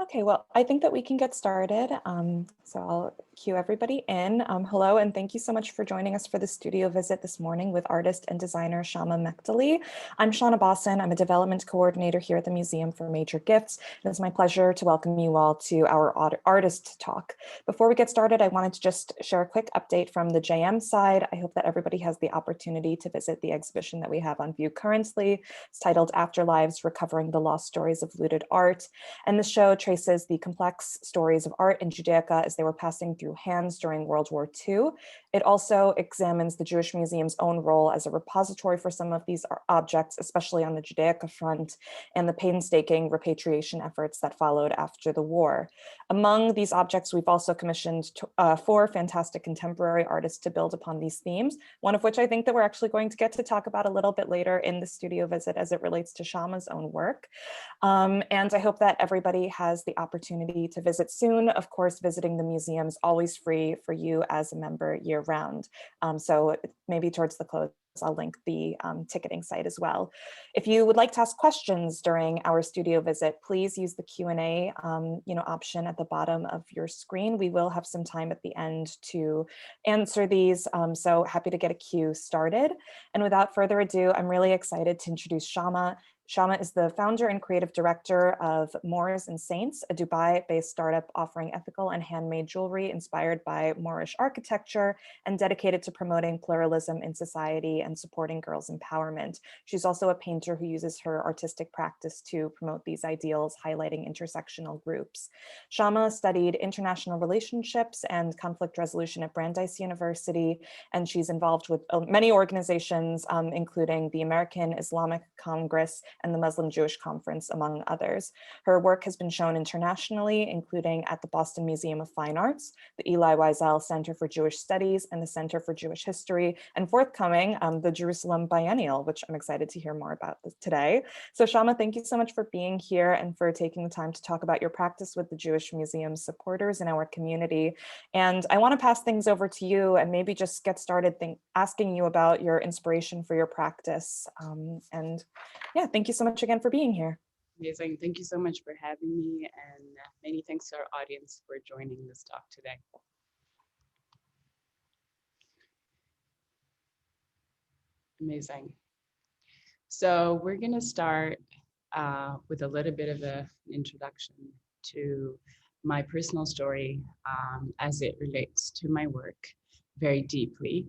Okay, well, I think that we can get started. So I'll cue everybody in. Hello, and thank you so much for joining us for the studio visit this morning with artist and designer Chama Mechtaly. I'm Shauna Bosson. I'm a development coordinator here at the Museum for Major Gifts. It is my pleasure to welcome you all to our artist talk. Before we get started, I wanted to just share a quick update from the JM side. I hope that everybody has the opportunity to visit the exhibition that we have on view currently. It's titled Afterlives: Recovering the Lost Stories of Looted Art. And the show traces the complex stories of art in Judaica as they were passing through hands during World War II. It also examines the Jewish Museum's own role as a repository for some of these objects, especially on the Judaica front, and the painstaking repatriation efforts that followed after the war. Among these objects, we've also commissioned 4 fantastic contemporary artists to build upon these themes, one of which I think that we're actually going to get to talk about a little bit later in the studio visit as it relates to Chama's own work. And I hope that everybody has the opportunity to visit soon. Of course, visiting the museum is always free for you as a member year-round. So maybe towards the close, I'll link the ticketing site as well. If you would like to ask questions during our studio visit, please use the Q&A option at the bottom of your screen. We will have some time at the end to answer these, so happy to get a queue started. And without further ado, I'm really excited to introduce Chama. Chama is the founder and creative director of Moors and Saints, a Dubai-based startup offering ethical and handmade jewelry inspired by Moorish architecture and dedicated to promoting pluralism in society and supporting girls' empowerment. She's also a painter who uses her artistic practice to promote these ideals, highlighting intersectional groups. Chama studied international relationships and conflict resolution at Brandeis University, and she's involved with many organizations, including the American Islamic Congress and the Muslim Jewish Conference, among others. Her work has been shown internationally, including at the Boston Museum of Fine Arts, the Elie Wiesel Center for Jewish Studies, and the Center for Jewish History, and forthcoming, the Jerusalem Biennale, which I'm excited to hear more about today. So Chama, thank you so much for being here and for taking the time to talk about your practice with the Jewish Museum supporters in our community. And I want to pass things over to you and maybe just get started asking you about your inspiration for your practice. And yeah, thank you so much again for being here. Amazing. Thank you so much for having me, and many thanks to our audience for joining this talk today. Amazing. So we're going to start with a little bit of an introduction to my personal story as it relates to my work very deeply.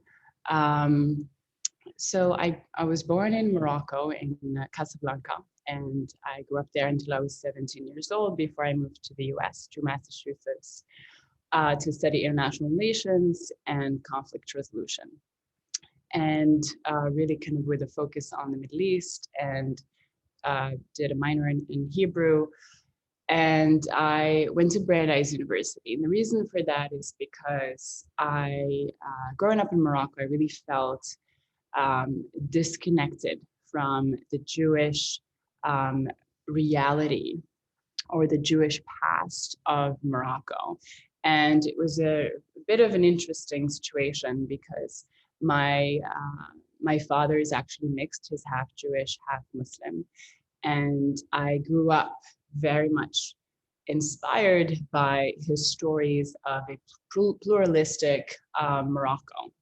So I was born in Morocco, in Casablanca, and I grew up there until I was 17 years old before I moved to the US, to Massachusetts, to study international relations and conflict resolution. And really kind of with a focus on the Middle East, and did a minor in Hebrew. And I went to Brandeis University. And the reason for that is because growing up in Morocco, I really felt disconnected from the Jewish reality or the Jewish past of Morocco. And it was a bit of an interesting situation because my father is actually mixed. He's half Jewish, half Muslim. And I grew up very much inspired by his stories of a pluralistic Morocco,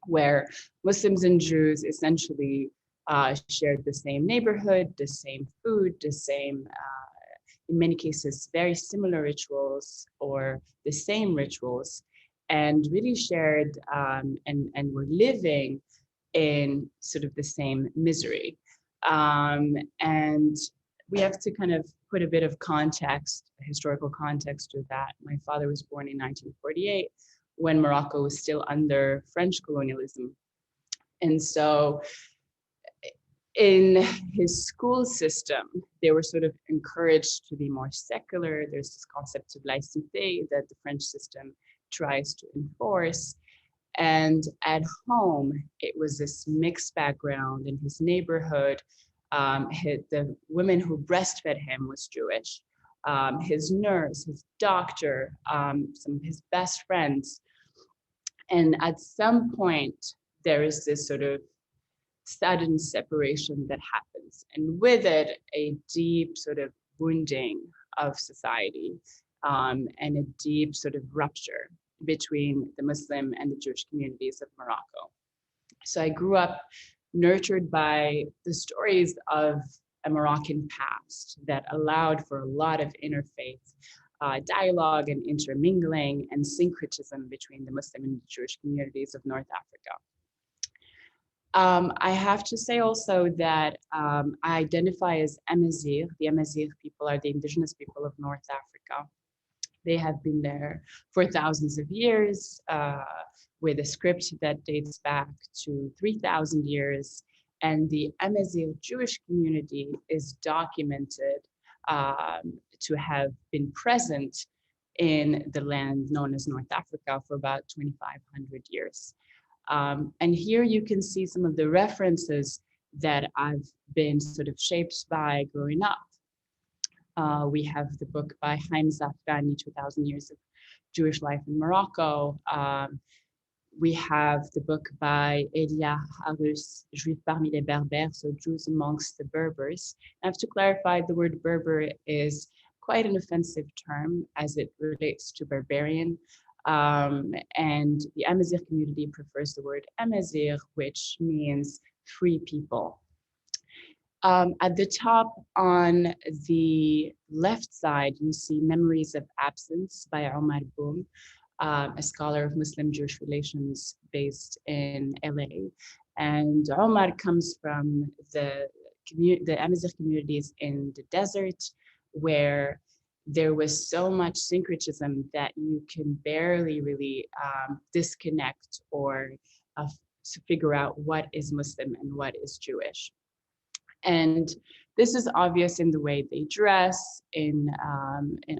where Muslims and Jews essentially shared the same neighborhood, the same food, the same, in many cases, very similar rituals or the same rituals, and really shared and were living in sort of the same misery. And we have to kind of put a bit of context, historical context to that. My father was born in 1948 when Morocco was still under French colonialism. And so in his school system, they were sort of encouraged to be more secular. There's this concept of laïcité that the French system tries to enforce. And at home, it was this mixed background. In his neighborhood, the women who breastfed him was Jewish. His nurse, his doctor, some of his best friends. And at some point, there is this sort of sudden separation that happens. And with it, a deep sort of wounding of society, and a deep sort of rupture between the Muslim and the Jewish communities of Morocco. So I grew up nurtured by the stories of a Moroccan past that allowed for a lot of interfaith dialogue and intermingling and syncretism between the Muslim and Jewish communities of North Africa. I have to say also that I identify as Amazigh. The Amazigh people are the indigenous people of North Africa. They have been there for thousands of years with a script that dates back to 3,000 years. And the Amazigh Jewish community is documented to have been present in the land known as North Africa for about 2,500 years. And here you can see some of the references that I've been sort of shaped by growing up. We have the book by Haim Zafrani, 2,000 Years of Jewish Life in Morocco. We have the book by Elia Harus, Juifs parmi les Berbères, so Jews amongst the Berbers. I have to clarify, the word Berber is quite an offensive term as it relates to barbarian. And the Amazigh community prefers the word Amazigh, which means free people. At the top on the left side, you see Memories of Absence by Omar Boum, a scholar of Muslim-Jewish relations based in LA. And Omar comes from the Amazigh communities in the desert, where there was so much syncretism that you can barely really disconnect or figure out what is Muslim and what is Jewish. And this is obvious in the way they dress, in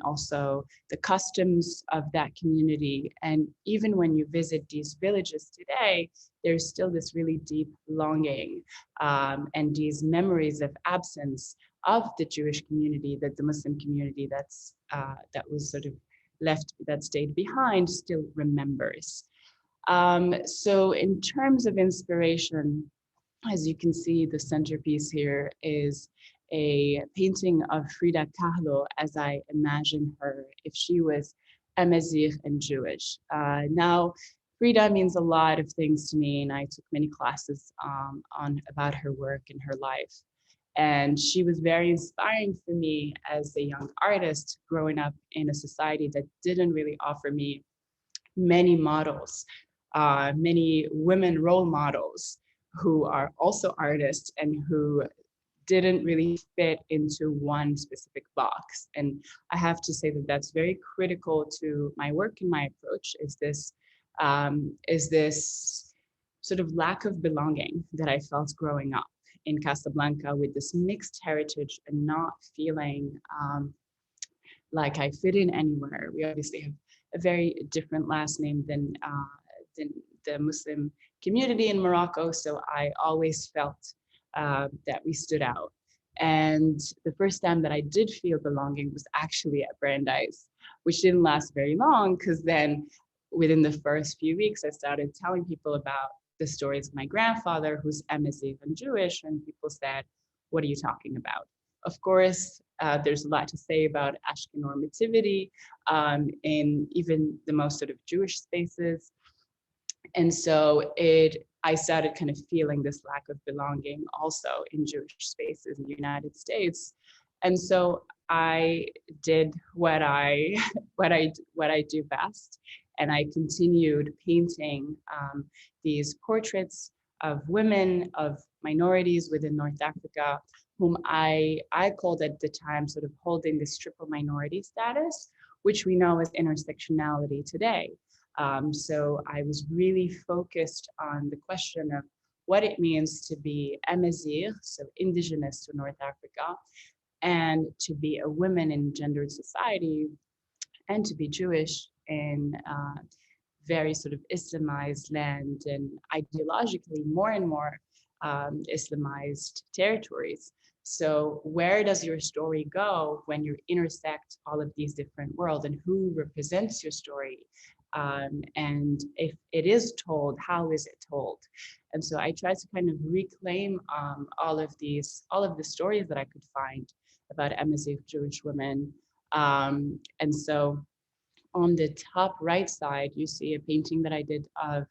also the customs of that community. And even when you visit these villages today, there's still this really deep longing and these memories of absence of the Jewish community that the Muslim community that was sort of left, that stayed behind, still remembers. So in terms of inspiration, as you can see, the centerpiece here is a painting of Frida Kahlo as I imagine her if she was Amazigh and Jewish. Now, Frida means a lot of things to me, and I took many classes about her work and her life. And she was very inspiring for me as a young artist growing up in a society that didn't really offer me many models, many women role models who are also artists and who didn't really fit into one specific box. And I have to say that that's very critical to my work and my approach, is this sort of lack of belonging that I felt growing up in Casablanca with this mixed heritage and not feeling like I fit in anywhere. We obviously have a very different last name than the Muslim community in Morocco, so I always felt that we stood out. And the first time that I did feel belonging was actually at Brandeis, which didn't last very long, because then within the first few weeks, I started telling people about the stories of my grandfather, who's Amazigh and Jewish, and people said, "What are you talking about?" Of course, there's a lot to say about Ashken normativity in even the most sort of Jewish spaces. And so I started kind of feeling this lack of belonging also in Jewish spaces in the United States. And so I did what I do best, and I continued painting these portraits of women, of minorities within North Africa, whom I called at the time sort of holding this triple minority status, which we know as intersectionality today. So I was really focused on the question of what it means to be Amazigh, so indigenous to North Africa, and to be a woman in gendered society, and to be Jewish in very sort of Islamized land and ideologically more and more Islamized territories. So where does your story go when you intersect all of these different worlds, and who represents your story? And if it is told, how is it told? And so I tried to kind of reclaim all of the stories that I could find about Amazigh Jewish women And so on the top right side, you see a painting that I did of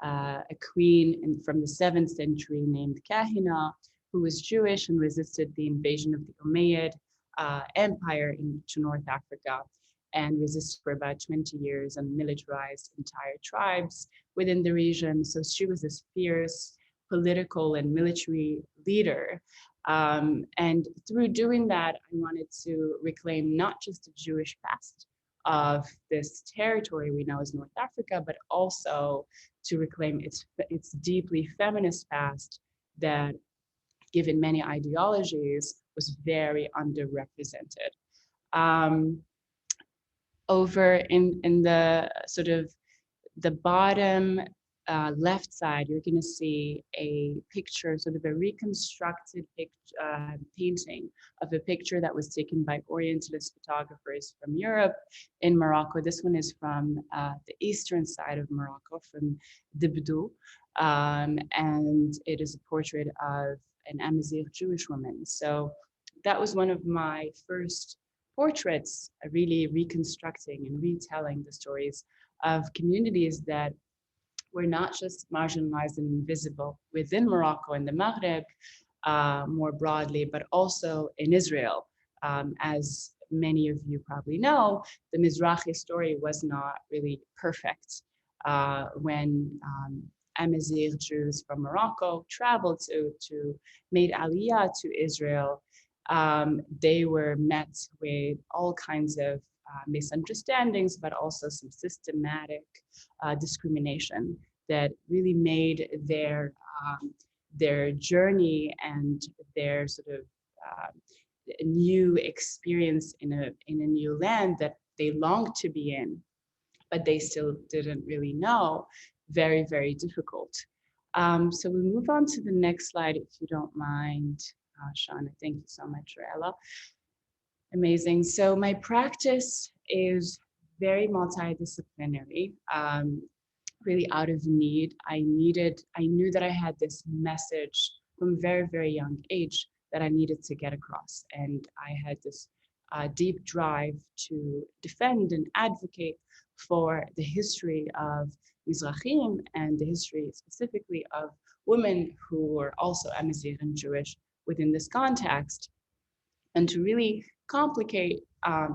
a queen from the 7th century named Kahina, who was Jewish and resisted the invasion of the Umayyad Empire into North Africa, and resisted for about 20 years and militarized entire tribes within the region. So she was this fierce political and military leader. And through doing that, I wanted to reclaim not just the Jewish past of this territory we know as North Africa, but also to reclaim its deeply feminist past that, given many ideologies, was very underrepresented. Over in the sort of the bottom left side, you're going to see a picture, sort of a reconstructed painting of a picture that was taken by Orientalist photographers from Europe in Morocco. This one is from the eastern side of Morocco, from Dibdou, and it is a portrait of an Amazigh Jewish woman. So that was one of my first portraits, really reconstructing and retelling the stories of communities that were not just marginalized and invisible within Morocco and the Maghreb more broadly, but also in Israel. As many of you probably know, the Mizrahi story was not really perfect. When Amazigh Jews from Morocco traveled made Aliyah to Israel, they were met with all kinds of misunderstandings, but also some systematic discrimination that really made their journey and their sort of new experience in a new land that they longed to be in, but they still didn't really know, very, very difficult. So we move on to the next slide, if you don't mind, Shauna. Thank you so much, Raella. Amazing. So my practice is very multidisciplinary, really out of need. I knew that I had this message from a very, very young age that I needed to get across. And I had this deep drive to defend and advocate for the history of Mizrahim and the history specifically of women who were also Amazigh and Jewish within this context, and to really complicate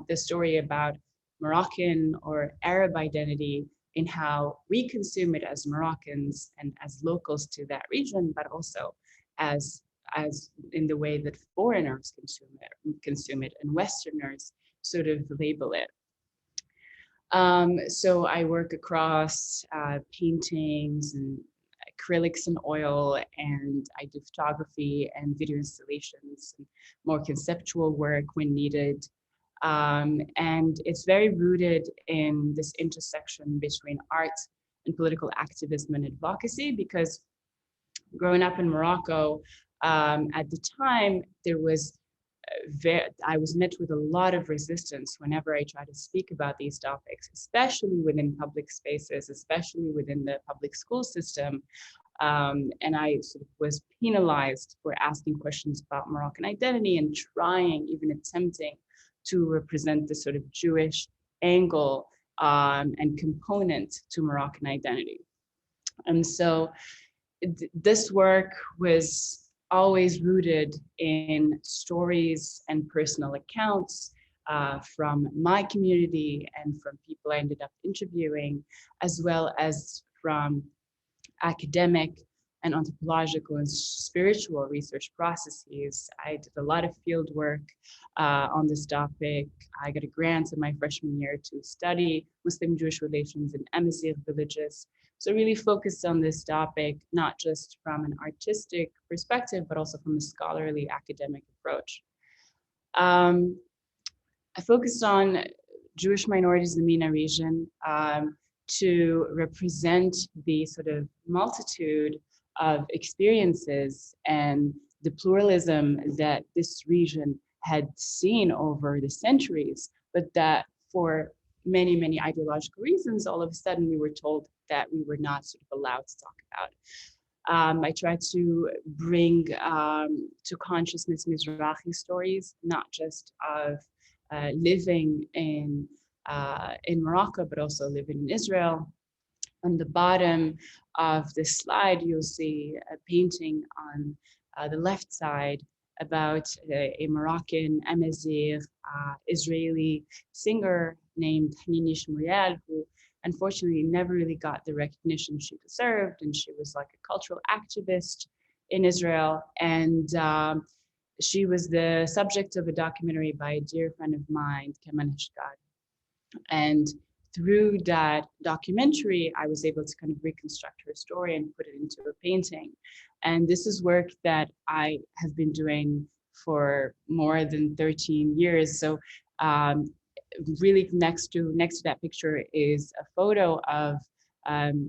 the story about Moroccan or Arab identity in how we consume it as Moroccans and as locals to that region, but also as in the way that foreigners consume it and Westerners sort of label it. So I work across paintings and acrylics and oil, and I do photography and video installations and more conceptual work when needed. And it's very rooted in this intersection between art and political activism and advocacy, because growing up in Morocco, at the time, I was met with a lot of resistance whenever I try to speak about these topics, especially within public spaces, especially within the public school system. And I sort of was penalized for asking questions about Moroccan identity and trying, even attempting to represent the sort of Jewish angle and component to Moroccan identity. And so this work was always rooted in stories and personal accounts from my community and from people I ended up interviewing, as well as from academic and anthropological and spiritual research processes. I did a lot of field work on this topic. I got a grant in my freshman year to study Muslim-Jewish relations in Amazigh villages. So really focused on this topic, not just from an artistic perspective, but also from a scholarly academic approach. I focused on Jewish minorities in the MENA region to represent the sort of multitude of experiences and the pluralism that this region had seen over the centuries, but that for many, many ideological reasons, all of a sudden we were told that we were not sort of allowed to talk about. I tried to bring to consciousness Mizrahi stories, not just of living in Morocco, but also living in Israel. On the bottom of the slide, you'll see a painting on the left side about a Moroccan Amazigh Israeli singer named Hanini Shmuriel, who unfortunately never really got the recognition she deserved. And she was like a cultural activist in Israel. And she was the subject of a documentary by a dear friend of mine, Chama Mechtaly. And through that documentary, I was able to kind of reconstruct her story and put it into a painting. And this is work that I have been doing for more than 13 years. So really next to that picture is a photo of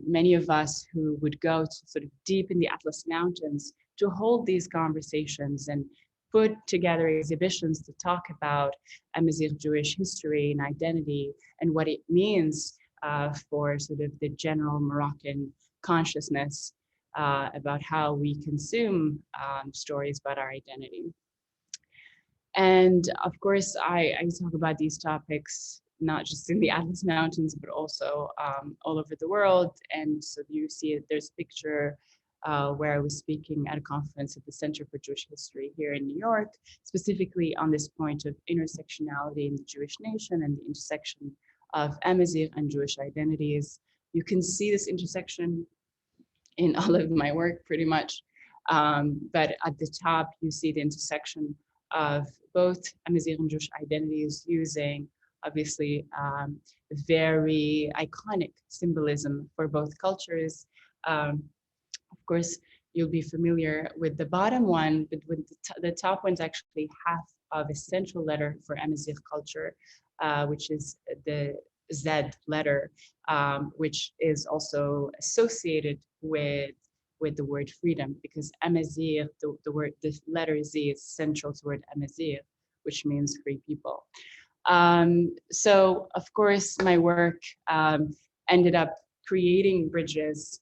many of us who would go to sort of deep in the Atlas Mountains to hold these conversations and put together exhibitions to talk about Amazigh Jewish history and identity and what it means for sort of the general Moroccan consciousness about how we consume stories about our identity. And of course, I talk about these topics not just in the Atlas Mountains, but also all over the world. And so you see it, there's a picture where I was speaking at a conference at the Center for Jewish History here in New York, specifically on this point of intersectionality in the Jewish nation and the intersection of Amazigh and Jewish identities. You can see this intersection in all of my work pretty much, but at the top you see the intersection of both Amazigh and Jewish identities using obviously very iconic symbolism for both cultures. Of course, you'll be familiar with the bottom one, but with the top one's actually half of a central letter for Amazigh culture, which is the Z letter, which is also associated with the word freedom, because Amazigh, the letter Z is central to the word Amazigh, which means free people. So of course, my work ended up creating bridges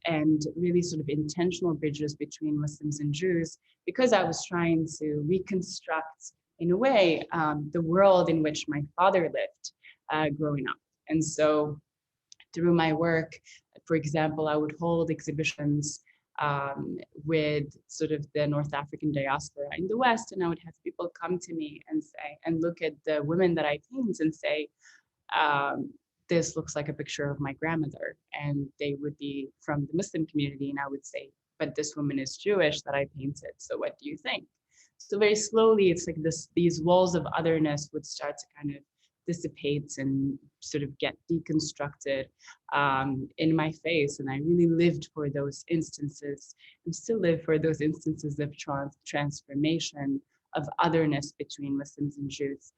and really sort of intentional bridges between Muslims and Jews, because I was trying to reconstruct, in a way, the world in which my father lived growing up. And so through my work, for example, I would hold exhibitions with sort of the North African diaspora in the West, and I would have people come to me and say, and look at the women that I paint and say, this looks like a picture of my grandmother, and they would be from the Muslim community, and I would say, but this woman is Jewish that I painted, so what do you think? So very slowly, it's like these walls of otherness would start to kind of dissipate and sort of get deconstructed in my face. And I really lived for those instances and still live for those instances of transformation, of otherness between Muslims and Jews.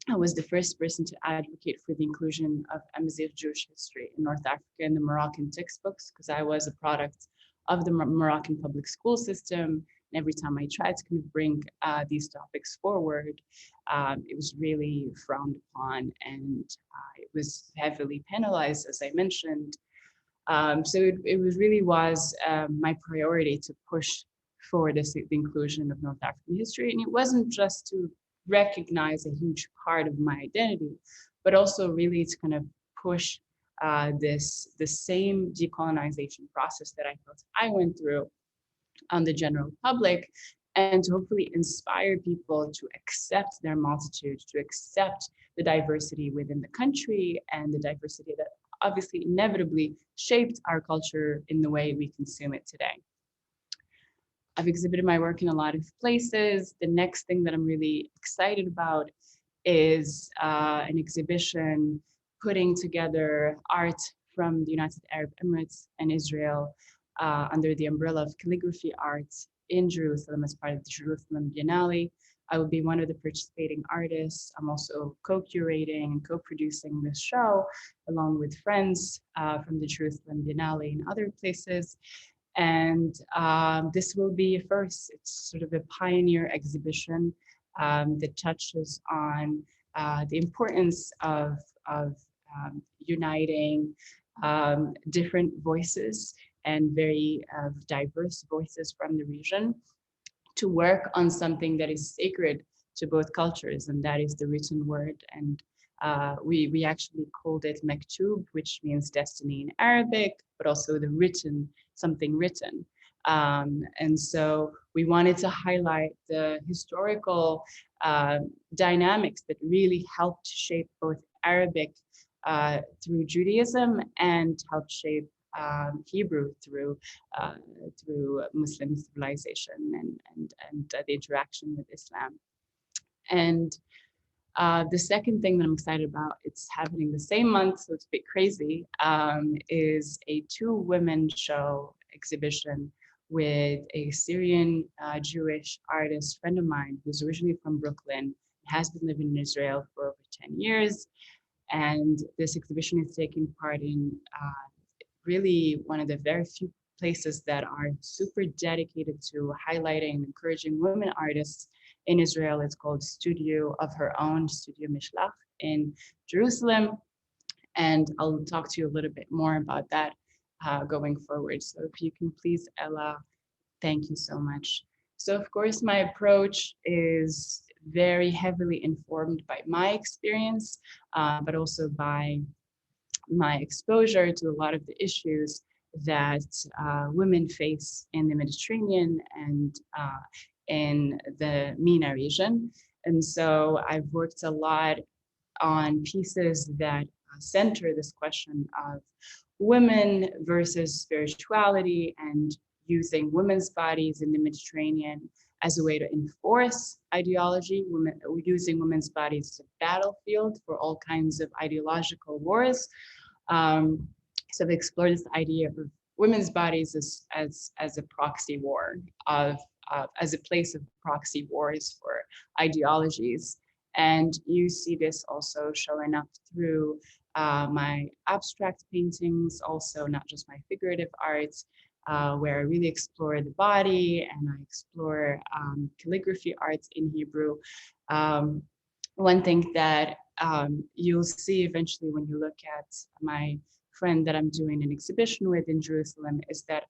I was the first person to advocate for the inclusion of Amazigh Jewish history in North Africa in the Moroccan textbooks, because I was a product of the Moroccan public school system. And every time I tried to kind of bring these topics forward, it was really frowned upon, and it was heavily penalized, as I mentioned. So it really was my priority to push for the inclusion of North African history. And it wasn't just to recognize a huge part of my identity, but also really to kind of push the same decolonization process that I felt I went through on the general public, and to hopefully inspire people to accept their multitude, to accept the diversity within the country and the diversity that obviously inevitably shaped our culture in the way we consume it today. I've exhibited my work in a lot of places. The next thing that I'm really excited about is an exhibition putting together art from the United Arab Emirates and Israel under the umbrella of calligraphy arts in Jerusalem as part of the Jerusalem Biennale. I will be one of the participating artists. I'm also co-curating and co-producing this show along with friends from the Jerusalem Biennale and other places. And this will be a first. It's sort of a pioneer exhibition that touches on the importance of uniting different voices and very diverse voices from the region to work on something that is sacred to both cultures, and that is the written word. And we actually called it Maktoub, which means destiny in Arabic, but also the written, something written. And so we wanted to highlight the historical dynamics that really helped shape both Arabic through Judaism and helped shape Hebrew through Muslim civilization and the interaction with Islam. And the second thing that I'm excited about, it's happening the same month, so it's a bit crazy, is a 2-women show exhibition with a Syrian Jewish artist friend of mine who's originally from Brooklyn, has been living in Israel for over 10 years. And this exhibition is taking part in really one of the very few places that are super dedicated to highlighting and encouraging women artists in Israel. It's called Studio of Her Own, Studio Mishelach in Jerusalem. And I'll talk to you a little bit more about that going forward. So if you can please, Ella, thank you so much. So of course, my approach is very heavily informed by my experience, but also by my exposure to a lot of the issues that women face in the Mediterranean and in the MENA region. And so I've worked a lot on pieces that center this question of women versus spirituality and using women's bodies in the Mediterranean as a way to enforce ideology, using women's bodies as a battlefield for all kinds of ideological wars. So I've explored this idea of women's bodies as a proxy war, as a place of proxy wars for ideologies. And you see this also showing up through my abstract paintings, also not just my figurative arts, where I really explore the body and I explore calligraphy arts in Hebrew. One thing that you'll see eventually when you look at my friend that I'm doing an exhibition with in Jerusalem is that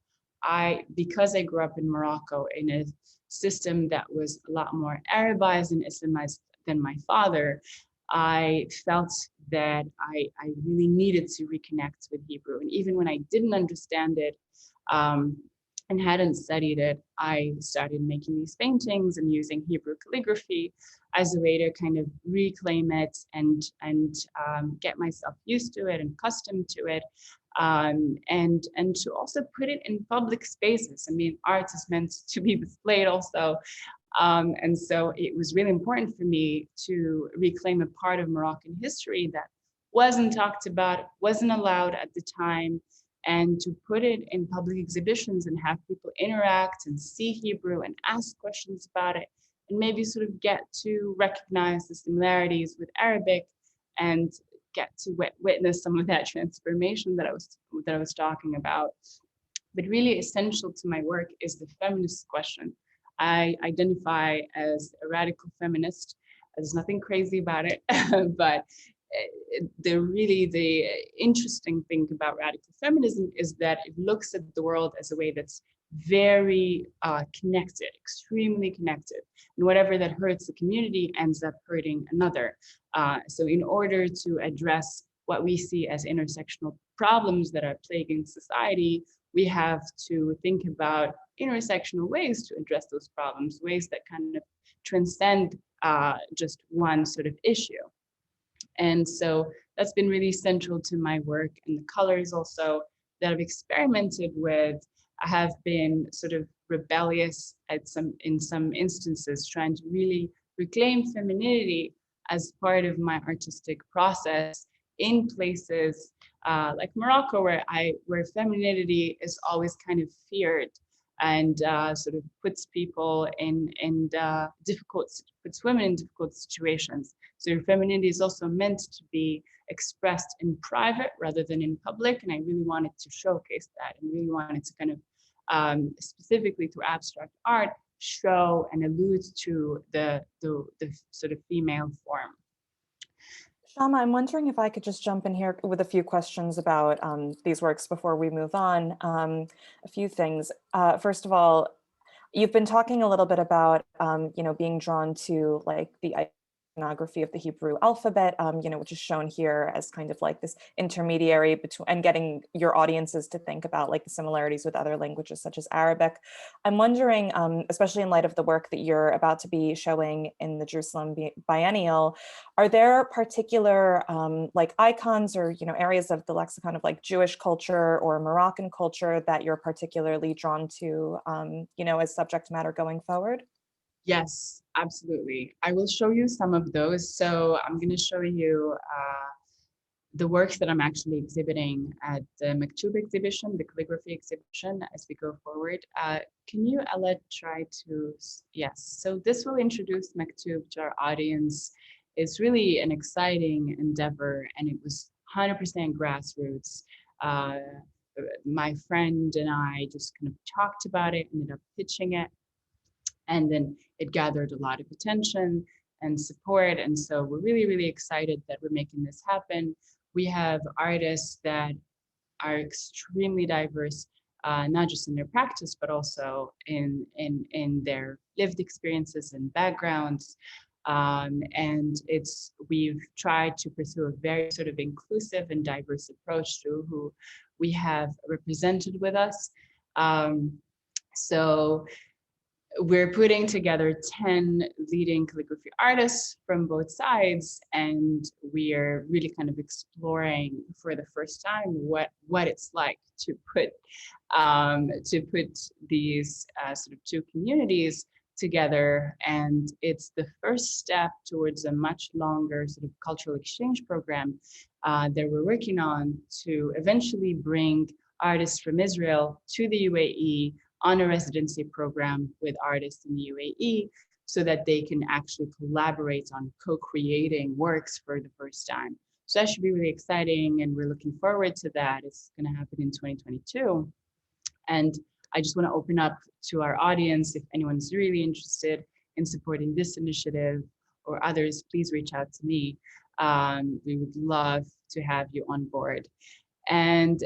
because I grew up in Morocco in a system that was a lot more Arabized and Islamized than my father, I felt that I really needed to reconnect with Hebrew. And even when I didn't understand it and hadn't studied it, I started making these paintings and using Hebrew calligraphy as a way to kind of reclaim it and get myself used to it and accustomed to it. And to also put it in public spaces. I mean, art is meant to be displayed also. And so it was really important for me to reclaim a part of Moroccan history that wasn't talked about, wasn't allowed at the time, and to put it in public exhibitions and have people interact and see Hebrew and ask questions about it, and maybe sort of get to recognize the similarities with Arabic and get to witness some of that transformation that I was talking about. But really essential to my work is the feminist question. I identify as a radical feminist. There's nothing crazy about it, but the interesting thing about radical feminism is that it looks at the world as a way that's very connected, extremely connected. And whatever that hurts the community ends up hurting another. So in order to address what we see as intersectional problems that are plaguing society, we have to think about intersectional ways to address those problems, ways that kind of transcend just one sort of issue. And so that's been really central to my work. And the colors also that I've experimented with have been sort of rebellious in some instances, trying to really reclaim femininity as part of my artistic process in places like Morocco, where femininity is always kind of feared and sort of puts people puts women in difficult situations. So your femininity is also meant to be expressed in private rather than in public. And I really wanted to showcase that and really wanted to kind of specifically through abstract art, show and allude to the sort of female form. Chama, I'm wondering if I could just jump in here with a few questions about these works before we move on. A few things. First of all, You've been talking a little bit about, being drawn to like the iconography of the Hebrew alphabet, which is shown here as kind of like this intermediary between, and getting your audiences to think about like the similarities with other languages such as Arabic. I'm wondering, especially in light of the work that you're about to be showing in the Jerusalem Biennale, are there particular like icons or, areas of the lexicon of like Jewish culture or Moroccan culture that you're particularly drawn to, as subject matter going forward? Yes, absolutely. I will show you some of those. So I'm going to show you the works that I'm actually exhibiting at the Maktoub exhibition, the calligraphy exhibition, as we go forward. Can you, Ella, try to, yes. So this will introduce Maktoub to our audience. It's really an exciting endeavor, and it was 100% grassroots. My friend and I just kind of talked about it, ended up pitching it, and then it gathered a lot of attention and support. And so we're really, really excited that we're making this happen. We have artists that are extremely diverse, not just in their practice, but also in their lived experiences and backgrounds. And we've tried to pursue a very sort of inclusive and diverse approach to who we have represented with us. So we're putting together 10 leading calligraphy artists from both sides, and we are really kind of exploring for the first time what it's like to put these sort of two communities together. And it's the first step towards a much longer sort of cultural exchange program that we're working on to eventually bring artists from Israel to the UAE on a residency program with artists in the UAE, so that they can actually collaborate on co-creating works for the first time. So that should be really exciting, and we're looking forward to that. It's going to happen in 2022. And I just want to open up to our audience. If anyone's really interested in supporting this initiative or others, please reach out to me. We would love to have you on board. And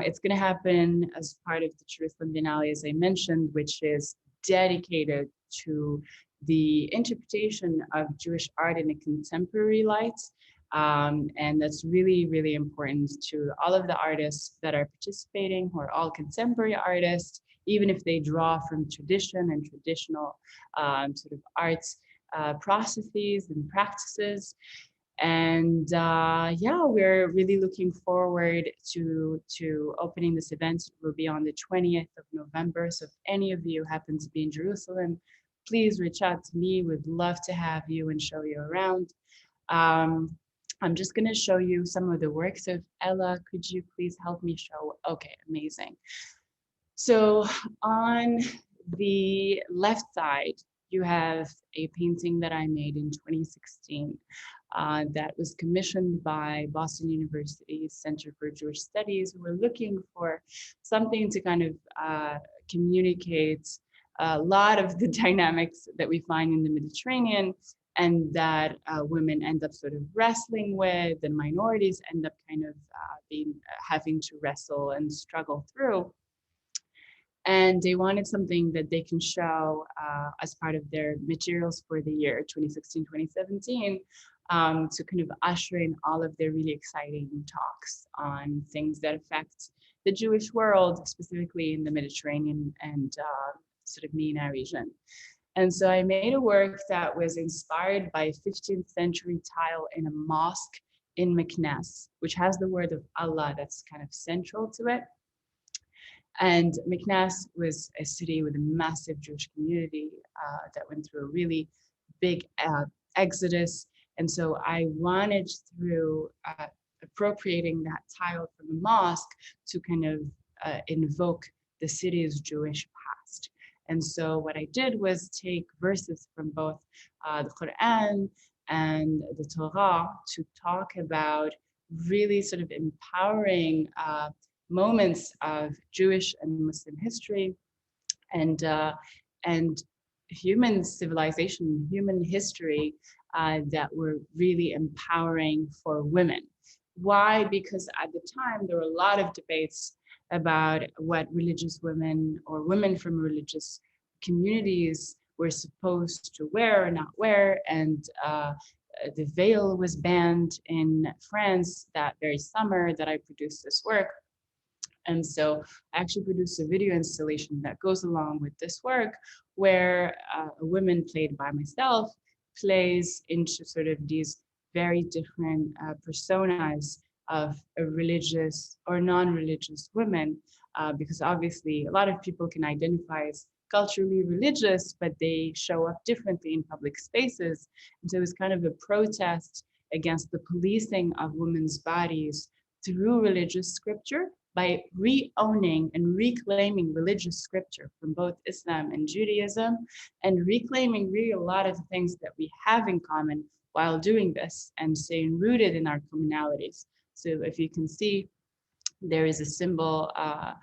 it's going to happen as part of the Jerusalem Biennale, as I mentioned, which is dedicated to the interpretation of Jewish art in a contemporary light. And that's really, really important to all of the artists that are participating, who are all contemporary artists, even if they draw from tradition and traditional sort of arts processes and practices. And yeah, we're really looking forward to opening this event. It will be on the 20th of November. So if any of you happen to be in Jerusalem, please reach out to me. We'd love to have you and show you around. I'm just going to show you some of the work. So Ella, could you please help me show? Okay, amazing. So on the left side, you have a painting that I made in 2016 that was commissioned by Boston University's Center for Jewish Studies, who were looking for something to kind of communicate a lot of the dynamics that we find in the Mediterranean, and that women end up sort of wrestling with, and minorities end up kind of having to wrestle and struggle through. And they wanted something that they can show as part of their materials for the year 2016-2017 to kind of usher in all of their really exciting talks on things that affect the Jewish world, specifically in the Mediterranean and sort of MENA region. And so I made a work that was inspired by a 15th century tile in a mosque in Meknes, which has the word of Allah that's kind of central to it. And Meknes was a city with a massive Jewish community that went through a really big exodus. And so I wanted, through appropriating that tile from the mosque, to kind of invoke the city's Jewish past. And so what I did was take verses from both the Quran and the Torah to talk about really sort of empowering moments of Jewish and Muslim history and human civilization, human history that were really empowering for women. Why? Because at the time there were a lot of debates about what religious women or women from religious communities were supposed to wear or not wear, and the veil was banned in France that very summer that I produced this work. And so I actually produced a video installation that goes along with this work, where a woman played by myself plays into sort of these very different personas of a religious or non-religious women, because obviously a lot of people can identify as culturally religious, but they show up differently in public spaces. And so it was kind of a protest against the policing of women's bodies through religious scripture, by re-owning and reclaiming religious scripture from both Islam and Judaism, and reclaiming really a lot of the things that we have in common while doing this, and staying rooted in our commonalities. So if you can see, there is a symbol at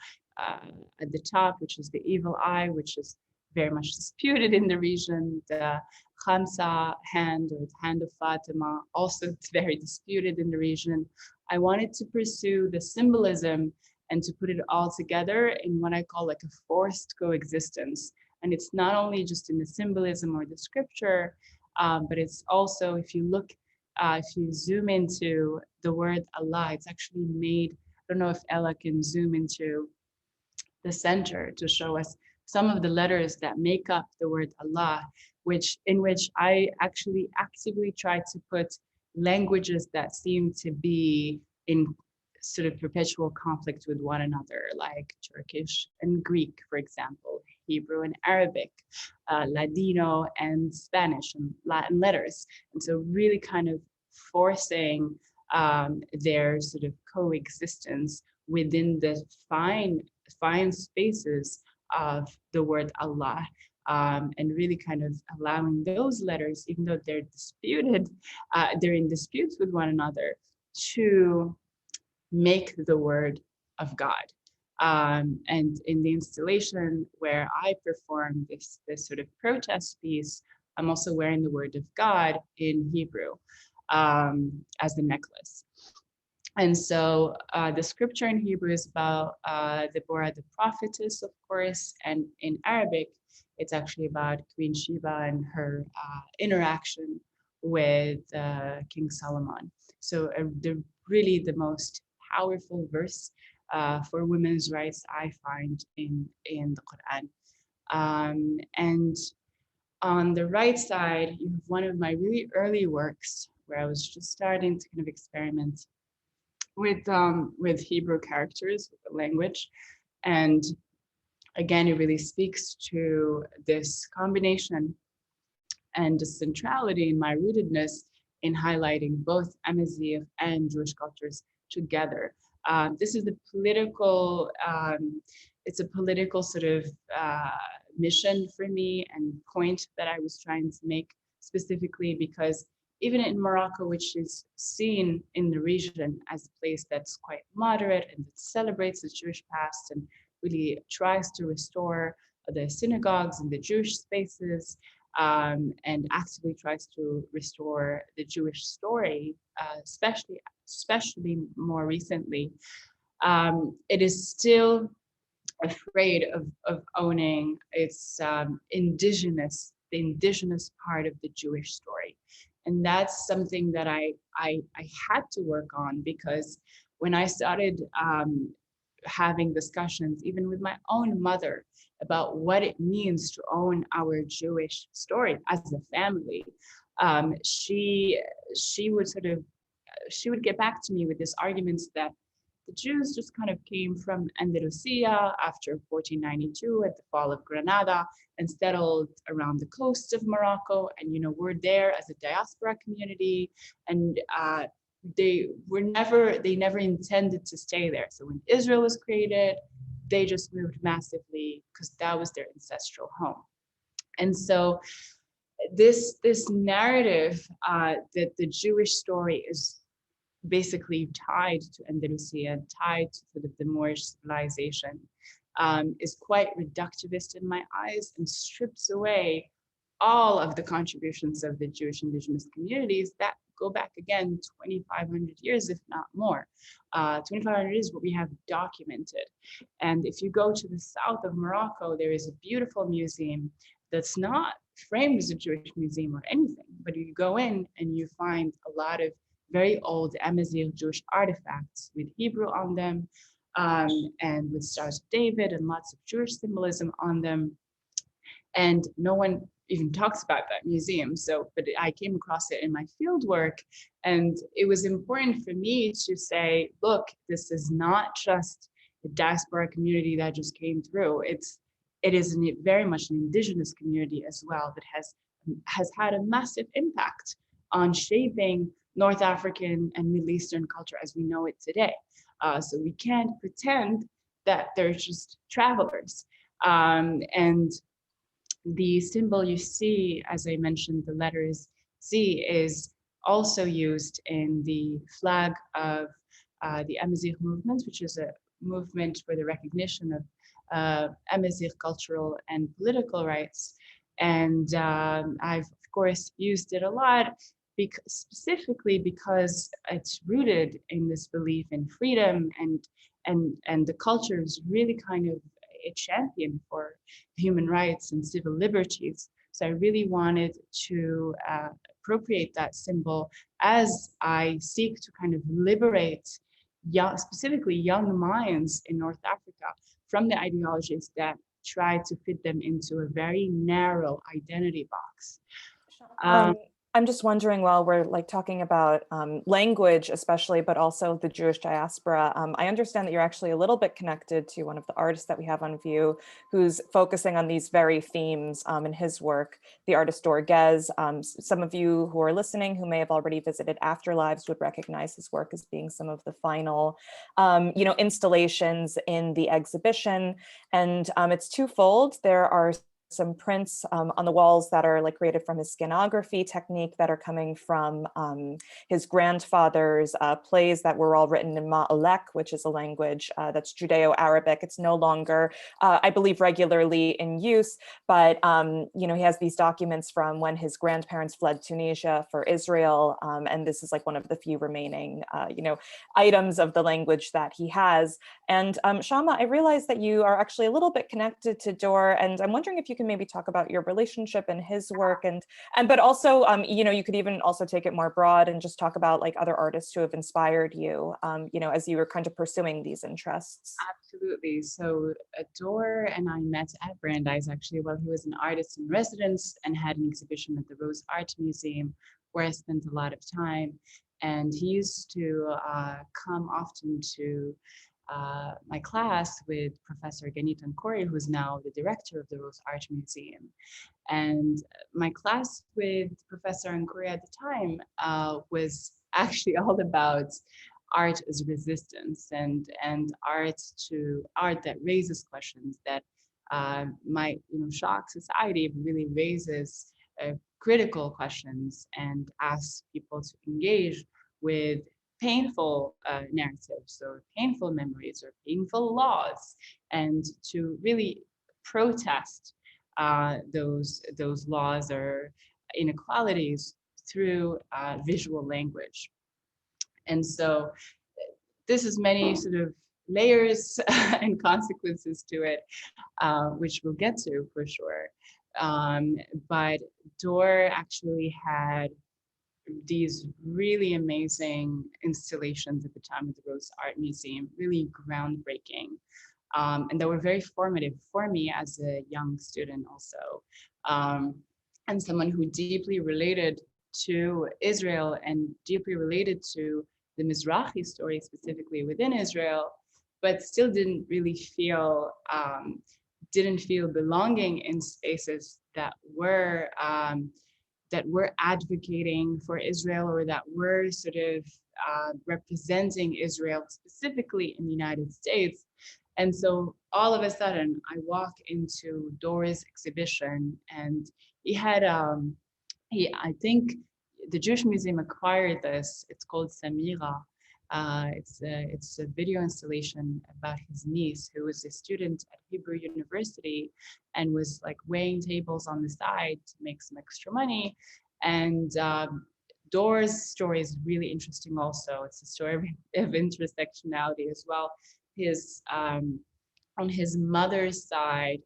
the top, which is the evil eye, which is very much disputed in the region. The Khamsa hand, or the hand of Fatima, also very disputed in the region. I wanted to pursue the symbolism and to put it all together in what I call like a forced coexistence. And it's not only just in the symbolism or the scripture, but it's also, if you look, if you zoom into the word Allah, it's actually made, I don't know if Ella can zoom into the center to show us some of the letters that make up the word Allah, in which I actually actively try to put languages that seem to be in sort of perpetual conflict with one another, like Turkish and Greek, for example, Hebrew and Arabic, Ladino and Spanish and Latin letters. And so really kind of forcing their sort of coexistence within the fine spaces of the word Allah, and really kind of allowing those letters, even though they're disputed, they're in disputes with one another, to make the word of God. And in the installation where I perform this sort of protest piece, I'm also wearing the word of God in Hebrew as the necklace. And so the scripture in Hebrew is about Deborah the prophetess, of course, and in Arabic, it's actually about Queen Sheba and her interaction with King Solomon. So really the most powerful verse for women's rights I find in the Quran. And on the right side, you have one of my really early works where I was just starting to kind of experiment with Hebrew characters, with the language. And again, it really speaks to this combination and the centrality in my rootedness in highlighting both Amazigh and Jewish cultures together. This is the political, it's a political sort of mission for me and point that I was trying to make, specifically because even in Morocco, which is seen in the region as a place that's quite moderate and that celebrates the Jewish past and really tries to restore the synagogues and the Jewish spaces, and actively tries to restore the Jewish story, especially more recently, it is still afraid of owning its the indigenous part of the Jewish story. And that's something that I had to work on, because when I started having discussions, even with my own mother, about what it means to own our Jewish story as a family, she would get back to me with these arguments that the Jews just kind of came from Andalusia after 1492 at the fall of Granada and settled around the coast of Morocco. And, we're there as a diaspora community, and they never intended to stay there. So when Israel was created, they just moved massively because that was their ancestral home. And so this narrative that the Jewish story is basically tied to Andalusia, tied to sort of the Moorish civilization, is quite reductivist in my eyes and strips away all of the contributions of the Jewish indigenous communities that go back again 2,500 years, if not more. 2,500 is what we have documented. And if you go to the south of Morocco, there is a beautiful museum that's not framed as a Jewish museum or anything, but you go in and you find a lot of very old Amazigh Jewish artifacts with Hebrew on them, and with Stars of David and lots of Jewish symbolism on them. And no one even talks about that museum. So, but I came across it in my field work, and it was important for me to say, look, this is not just a diaspora community that just came through. It is very much an indigenous community as well that has had a massive impact on shaping North African and Middle Eastern culture as we know it today. So we can't pretend that they're just travelers. And the symbol you see, as I mentioned, the letters Z, is also used in the flag of the Amazigh movement, which is a movement for the recognition of Amazigh cultural and political rights. And I've, of course, used it a lot, specifically because it's rooted in this belief in freedom, and the culture is really kind of a champion for human rights and civil liberties. So I really wanted to appropriate that symbol as I seek to kind of liberate specifically young minds in North Africa from the ideologies that try to fit them into a very narrow identity box. I'm just wondering, while we're like talking about language especially, but also the Jewish diaspora, I understand that you're actually a little bit connected to one of the artists that we have on view who's focusing on these very themes in his work, the artist Dorgez. Some of you who are listening who may have already visited Afterlives would recognize his work as being some of the final installations in the exhibition. And it's twofold. There are some prints on the walls that are like created from his scanography technique that are coming from his grandfather's plays that were all written in Ma'alek, which is a language that's Judeo-Arabic. It's no longer, I believe, regularly in use, but he has these documents from when his grandparents fled Tunisia for Israel, and this is like one of the few remaining, items of the language that he has. And Chama, I realize that you are actually a little bit connected to Dor, and I'm wondering if you can maybe talk about your relationship and his work, but also, you could even also take it more broad and just talk about like other artists who have inspired you, as you were kind of pursuing these interests. Absolutely. So Dor and I met at Brandeis actually while he was an artist in residence and had an exhibition at the Rose Art Museum where I spent a lot of time. And he used to come often to my class with Professor Ganit Ankori, who's now the director of the Rose Art Museum. And my class with Professor Ankori at the time was actually all about art as resistance and art that raises questions that might shock society, but really raises critical questions and asks people to engage with painful narratives or painful memories or painful laws, and to really protest those laws or inequalities through visual language. And so this is many sort of layers and consequences to it, which we'll get to for sure. But Dor actually had these really amazing installations at the time of the Rose Art Museum, really groundbreaking, and that were very formative for me as a young student also, and someone who deeply related to Israel and deeply related to the Mizrahi story specifically within Israel, but still didn't really feel belonging in spaces that were advocating for Israel, or that were sort of representing Israel specifically in the United States. And so all of a sudden I walk into Dor's exhibition, and he had, I think the Jewish Museum acquired this. It's called Samira. It's a video installation about his niece, who was a student at Hebrew University and was like weighing tables on the side to make some extra money. And Dor's story is really interesting also. It's a story of intersectionality as well. His on his mother's side,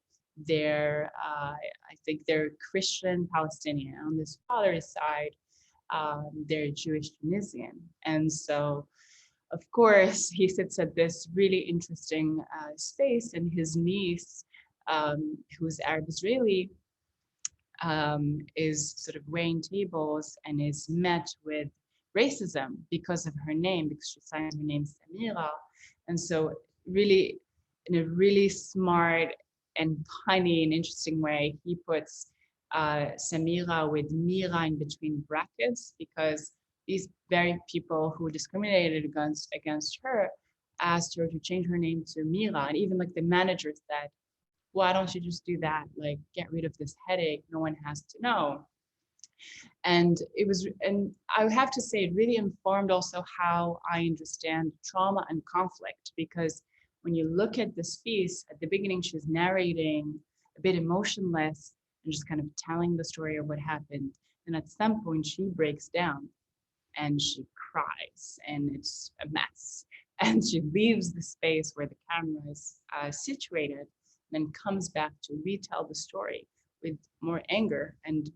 I think they're Christian Palestinian. On his father's side, they're Jewish Tunisian. And so, of course, he sits at this really interesting space, and his niece, who's Arab Israeli, is sort of weighing tables and is met with racism because of her name, because she signs her name Samira. And so really, in a really smart and punny and interesting way, he puts Samira with Mira in between brackets, because these very people who discriminated against her asked her to change her name to Mira. And even like the manager said, why don't you just do that? Like, get rid of this headache. No one has to know. And I would have to say it really informed also how I understand trauma and conflict, because when you look at this piece, at the beginning, she's narrating a bit emotionless and just kind of telling the story of what happened. And at some point she breaks down and she cries and it's a mess. And she leaves the space where the camera is situated, and then comes back to retell the story with more anger and,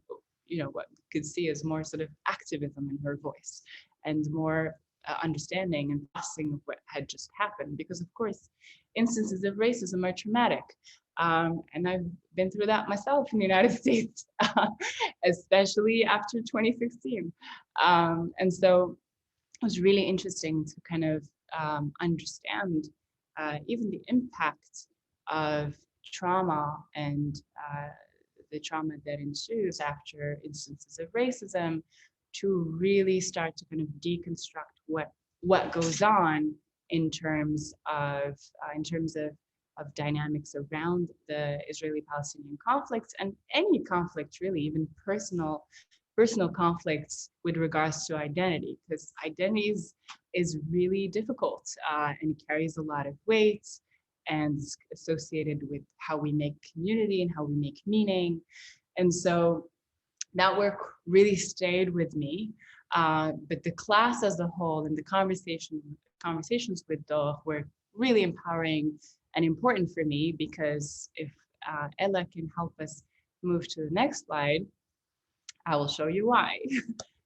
you know, what we could see as more sort of activism in her voice and more understanding and processing of what had just happened. Because of course, instances of racism are traumatic. And I've been through that myself in the United States, especially after 2016. And so it was really interesting to kind of understand even the impact of trauma and the trauma that ensues after instances of racism, to really start to kind of deconstruct what goes on in terms of dynamics around the Israeli-Palestinian conflicts, and any conflict really, even personal conflicts with regards to identity, because identity is really difficult and carries a lot of weight, and associated with how we make community and how we make meaning. And so that work really stayed with me. But the class as a whole and the conversations with Dor were really empowering and important for me, because if Ella can help us move to the next slide, I will show you why.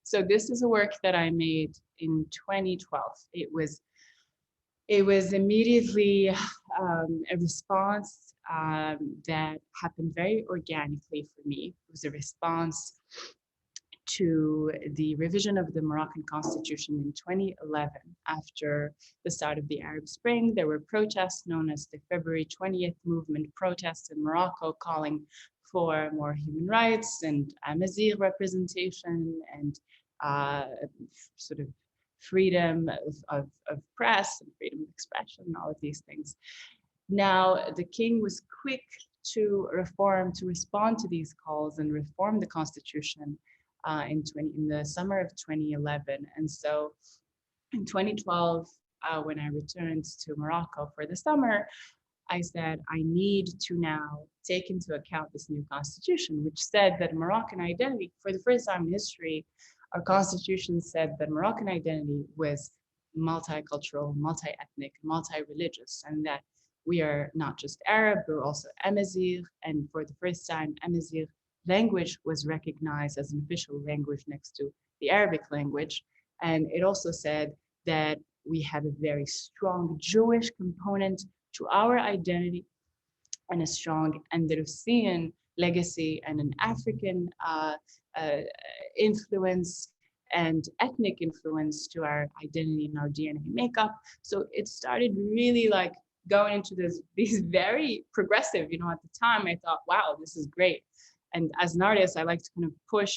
So this is a work that I made in 2012. It was immediately a response that happened very organically for me. It was a response to the revision of the Moroccan constitution in 2011. After the start of the Arab Spring, there were protests known as the February 20th movement protests in Morocco, calling for more human rights and Amazigh representation and sort of freedom of press and freedom of expression, and all of these things. Now, the king was quick to respond to these calls and reform the constitution in the summer of 2011. And so in 2012, when I returned to Morocco for the summer, I said, I need to now take into account this new constitution, which said that Moroccan identity, for the first time in history, our constitution said that Moroccan identity was multicultural, multi-ethnic, multi-religious, and that we are not just Arab, we're also Amazigh. And for the first time, Amazigh language was recognized as an official language next to the Arabic language. And it also said that we have a very strong Jewish component to our identity, and a strong Andalusian legacy, and an African influence and ethnic influence to our identity and our DNA makeup. So it started really like going into these very progressive, you know, at the time I thought, wow, this is great. And as an artist, I like to kind of push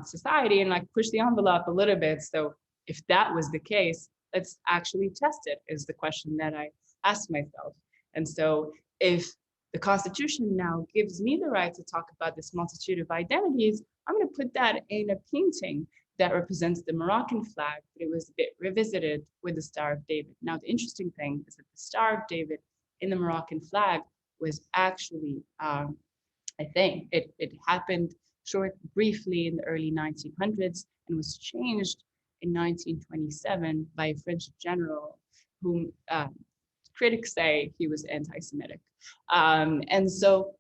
society and like push the envelope a little bit. So if that was the case, let's actually test it, is the question that I asked myself. And so if the Constitution now gives me the right to talk about this multitude of identities, I'm going to put that in a painting that represents the Moroccan flag, but it was a bit revisited with the Star of David. Now, the interesting thing is that the Star of David in the Moroccan flag was actually, I think, it happened briefly in the early 1900s and was changed in 1927 by a French general whom critics say he was anti-Semitic. And so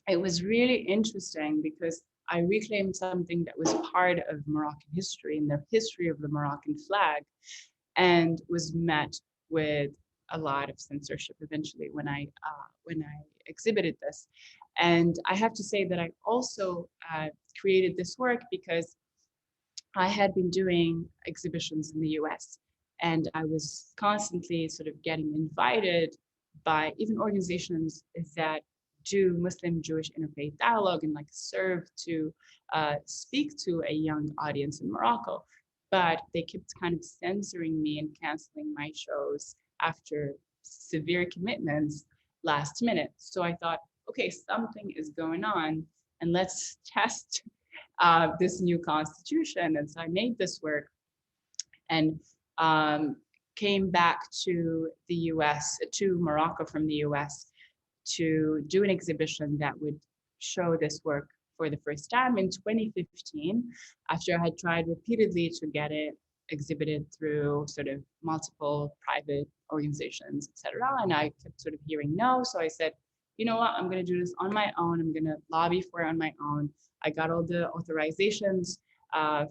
it was really interesting because I reclaimed something that was part of Moroccan history and the history of the Moroccan flag, and was met with a lot of censorship eventually when I exhibited this. And I have to say that I also created this work because I had been doing exhibitions in the US, and I was constantly sort of getting invited by even organizations that do Muslim-Jewish interfaith dialogue and like serve to speak to a young audience in Morocco. But they kept kind of censoring me and canceling my shows after severe commitments last minute. So I thought, okay, something is going on, and let's test this new constitution. And so I made this work and came back to the US, to Morocco from the US, to do an exhibition that would show this work for the first time in 2015, after I had tried repeatedly to get it exhibited through sort of multiple private organizations, etc. And I kept sort of hearing no. So I said, you know what, I'm going to do this on my own. I'm going to lobby for it on my own. I got all the authorizations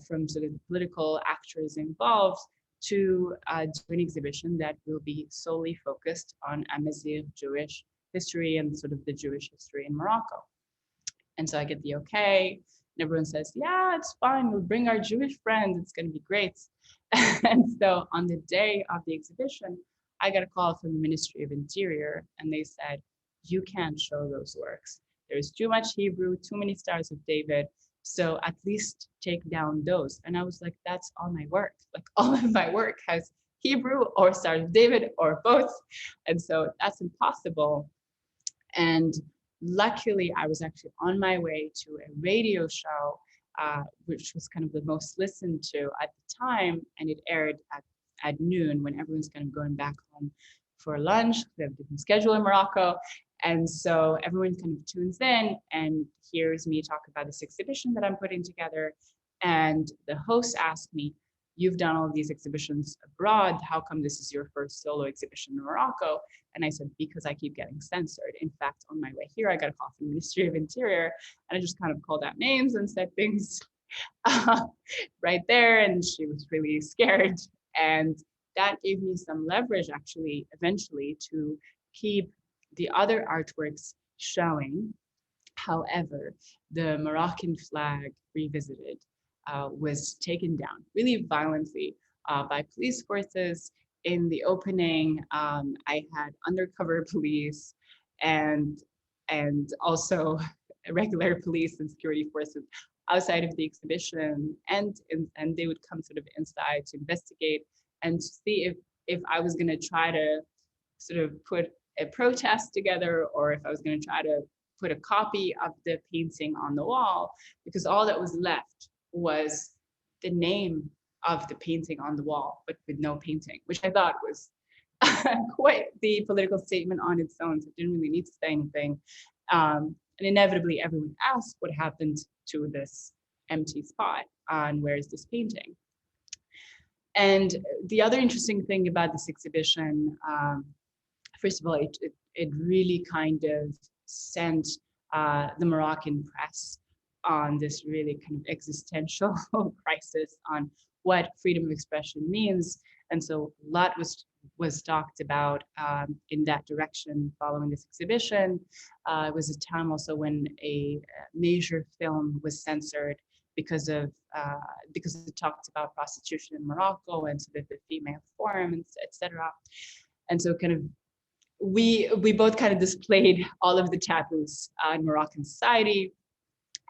from sort of political actors involved to do an exhibition that will be solely focused on Amazigh Jewish history and sort of the Jewish history in Morocco. And so I get the okay, and everyone says, yeah, it's fine, we'll bring our Jewish friends, it's going to be great. And so on the day of the exhibition, I got a call from the Ministry of Interior, and they said, you can't show those works. There's too much Hebrew, too many Stars of David, so at least take down those. And I was like, that's all my work. Like all of my work has Hebrew or Stars of David or both. And so that's impossible. And luckily, I was actually on my way to a radio show, which was kind of the most listened to at the time, and it aired at noon when everyone's kind of going back home for lunch. We have a different schedule in Morocco. And so everyone kind of tunes in and hears me talk about this exhibition that I'm putting together. And the host asked me, you've done all of these exhibitions abroad. How come this is your first solo exhibition in Morocco? And I said, because I keep getting censored. In fact, on my way here, I got a call from the Ministry of Interior, and I just kind of called out names and said things right there. And she was really scared. And that gave me some leverage, actually, eventually, to keep the other artworks showing. However, the Moroccan Flag Revisited was taken down really violently by police forces. In the opening, I had undercover police and also regular police and security forces outside of the exhibition, and they would come sort of inside to investigate and to see if I was going to try to sort of put a protest together, or if I was going to try to put a copy of the painting on the wall, because all that was left was the name of the painting on the wall, but with no painting, which I thought was quite the political statement on its own. So it didn't really need to say anything. And inevitably, everyone asked what happened to this empty spot, and where is this painting? And the other interesting thing about this exhibition, first of all, it really kind of sent the Moroccan press on this really kind of existential crisis on what freedom of expression means. And so a lot was talked about in that direction following this exhibition. It was a time also when a major film was censored because it talked about prostitution in Morocco and sort of the female form, etc. And so kind of we both kind of displayed all of the taboos in Moroccan society.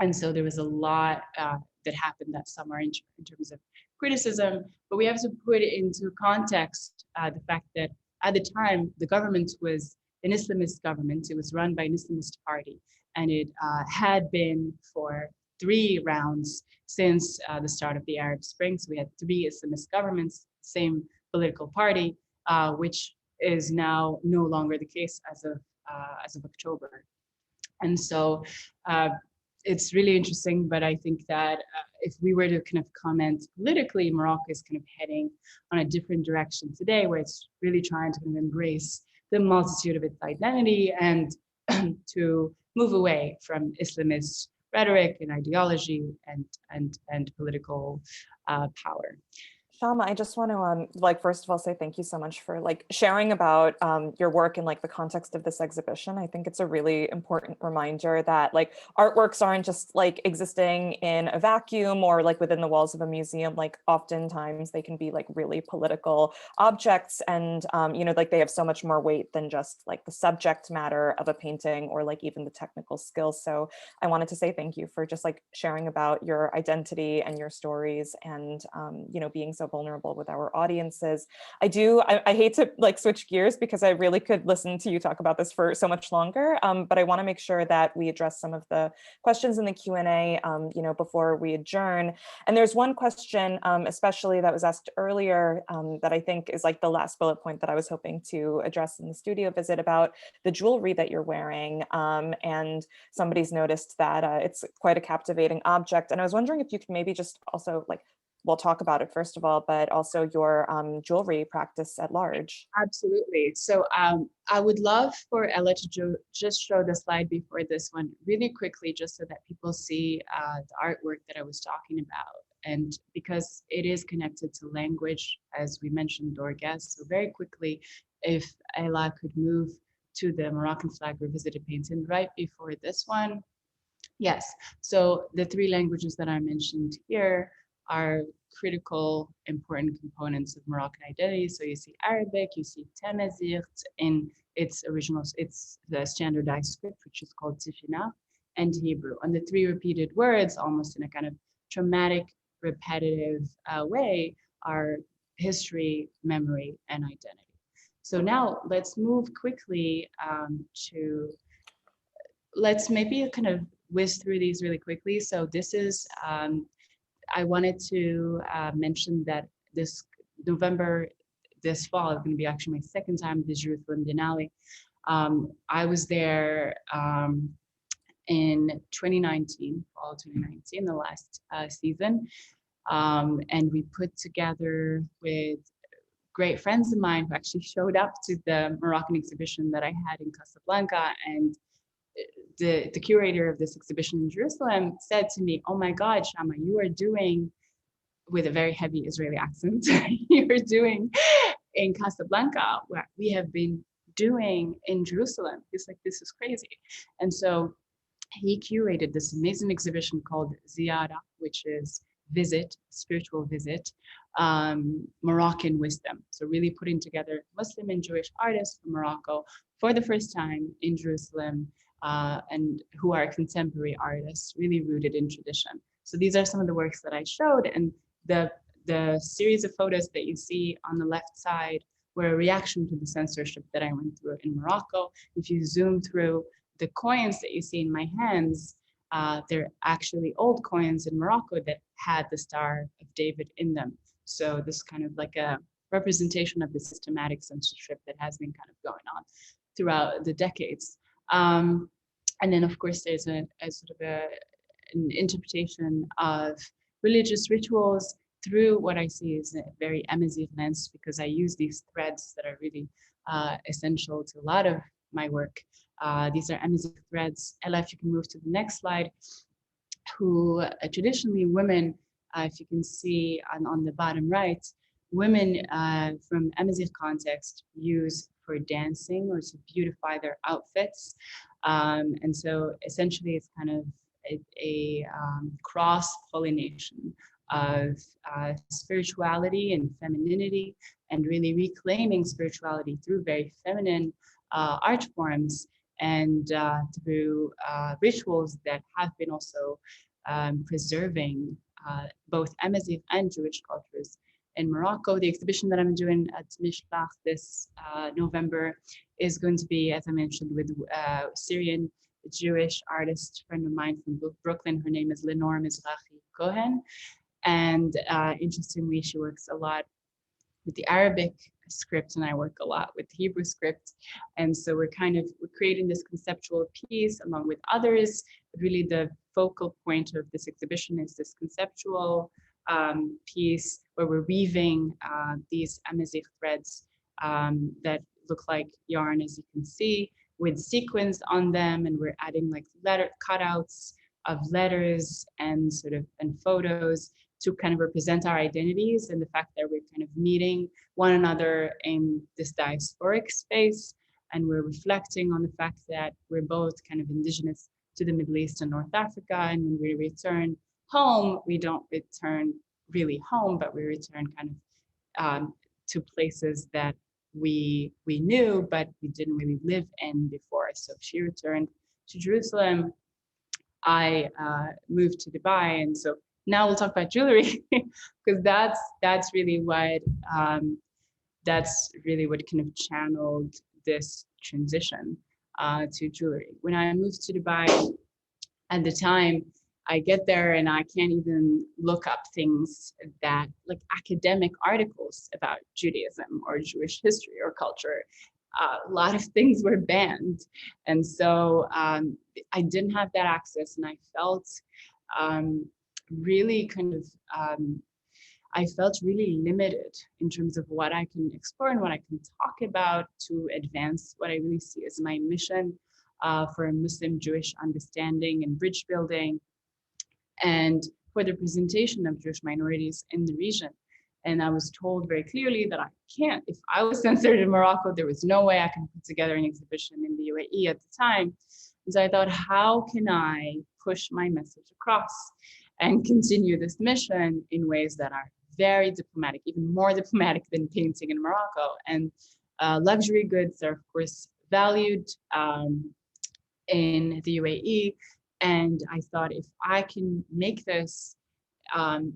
And so there was a lot that happened that summer in terms of criticism, but we have to put it into context the fact that at the time, the government was an Islamist government. It was run by an Islamist party, and it had been for 3 rounds since the start of the Arab Spring. So we had 3 Islamist governments, same political party, which is now no longer the case as of October. And so it's really interesting, but I think that if we were to kind of comment politically, Morocco is kind of heading on a different direction today, where it's really trying to kind of embrace the multitude of its identity and to move away from Islamist rhetoric and ideology and political power. Chama, I just want to like first of all say thank you so much for like sharing about your work in like the context of this exhibition. I think it's a really important reminder that like artworks aren't just like existing in a vacuum or like within the walls of a museum. Like oftentimes they can be like really political objects, and you know, like they have so much more weight than just like the subject matter of a painting or like even the technical skills. So I wanted to say thank you for just like sharing about your identity and your stories, and you know, being so vulnerable with our audiences. I hate to like switch gears because I really could listen to you talk about this for so much longer, but I want to make sure that we address some of the questions in the Q&A, you know, before we adjourn. And there's one question, especially that was asked earlier, that I think is like the last bullet point that I was hoping to address in the studio visit about the jewelry that you're wearing. And somebody's noticed that it's quite a captivating object. And I was wondering if you could maybe just also like, we'll talk about it first of all, but also your jewelry practice at large. Absolutely. So I would love for Ella to just show the slide before this one really quickly, just so that people see the artwork that I was talking about. And because it is connected to language, as we mentioned, Dorgas. So very quickly, if Ella could move to the Moroccan Flag Revisited painting right before this one. Yes. So the three languages that I mentioned here are critical, important components of Moroccan identity. So you see Arabic, you see Tamazight in its original, it's the standardized script, which is called Tifina, and Hebrew. And the three repeated words, almost in a kind of traumatic, repetitive way, are history, memory, and identity. So now let's move quickly let's maybe kind of whiz through these really quickly. So this is, I wanted to mention that this November, this fall, is going to be actually my second time at the Jerusalem Biennale. I was there in 2019, fall 2019, the last season. And we put together with great friends of mine who actually showed up to the Moroccan exhibition that I had in Casablanca. And the curator of this exhibition in Jerusalem said to me, "Oh my God, Chama, you are doing," with a very heavy Israeli accent, "you're doing in Casablanca what we have been doing in Jerusalem." He's like, "This is crazy." And so he curated this amazing exhibition called Ziyara, which is visit, spiritual visit, Moroccan wisdom. So really putting together Muslim and Jewish artists from Morocco for the first time in Jerusalem, and who are contemporary artists, really rooted in tradition. So these are some of the works that I showed, and the series of photos that you see on the left side were a reaction to the censorship that I went through in Morocco. If you zoom through the coins that you see in my hands, they're actually old coins in Morocco that had the Star of David in them. So this kind of like a representation of the systematic censorship that has been kind of going on throughout the decades. And then, of course, there's a sort of an interpretation of religious rituals through what I see is a very Amazigh lens, because I use these threads that are really essential to a lot of my work. These are Amazigh threads. Ella, if you can move to the next slide, who traditionally women, if you can see on the bottom right, women from Amazigh context use for dancing or to beautify their outfits. And so essentially it's kind of a cross-pollination of spirituality and femininity, and really reclaiming spirituality through very feminine art forms, and through rituals that have been also preserving both Amazigh and Jewish cultures in Morocco. The exhibition that I'm doing at Mishelach this November is going to be, as I mentioned, with Syrian Jewish artist friend of mine from Brooklyn. Her name is Lenore Mizrahi Cohen. And interestingly, she works a lot with the Arabic script, and I work a lot with the Hebrew script. And so we're creating this conceptual piece along with others. But really focal point of this exhibition is this conceptual piece where we're weaving these amazigh threads that look like yarn, as you can see, with sequins on them, and we're adding like letter cutouts of letters and photos to kind of represent our identities and the fact that we're kind of meeting one another in this diasporic space, and we're reflecting on the fact that we're both kind of indigenous to the Middle East and North Africa, and when we return home, we don't return really home, but we return kind of to places that we knew, but we didn't really live in before. So she returned to Jerusalem. I moved to Dubai, and so now we'll talk about jewelry because that's really what kind of channeled this transition to jewelry. When I moved to Dubai, at the time, I get there and I can't even look up things that like academic articles about Judaism or Jewish history or culture. A lot of things were banned. And so I didn't have that access, and I felt really I felt really limited in terms of what I can explore and what I can talk about to advance what I really see as my mission for a Muslim-Jewish understanding and bridge building, and for the representation of Jewish minorities in the region. And I was told very clearly that I can't. If I was censored in Morocco, there was no way I could put together an exhibition in the UAE at the time. And so I thought, how can I push my message across and continue this mission in ways that are very diplomatic, even more diplomatic than painting in Morocco? And luxury goods are, of course, valued in the UAE. And I thought, if I can make this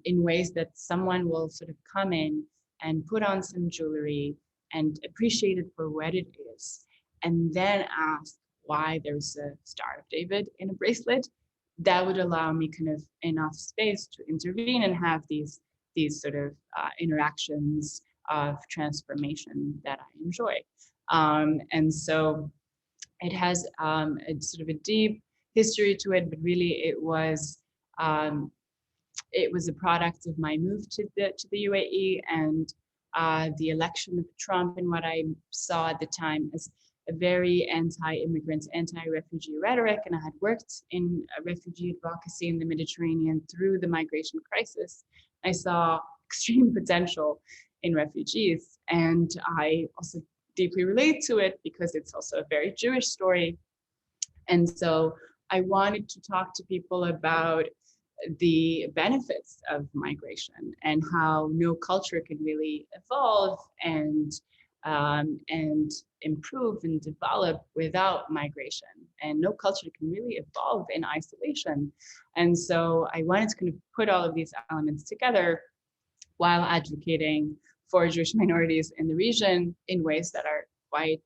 in ways that someone will sort of come in and put on some jewelry and appreciate it for what it is, and then ask why there's a Star of David in a bracelet, that would allow me kind of enough space to intervene and have these sort of interactions of transformation that I enjoy. And so it has a sort of a deep history to it, but really it was a product of my move to the UAE and the election of Trump, and what I saw at the time as a very anti-immigrant, anti-refugee rhetoric. And I had worked in refugee advocacy in the Mediterranean through the migration crisis. I saw extreme potential in refugees, and I also deeply relate to it because it's also a very Jewish story. And so I wanted to talk to people about the benefits of migration and how no culture can really evolve and improve and develop without migration, and no culture can really evolve in isolation. And so I wanted to kind of put all of these elements together while advocating for Jewish minorities in the region in ways that are quite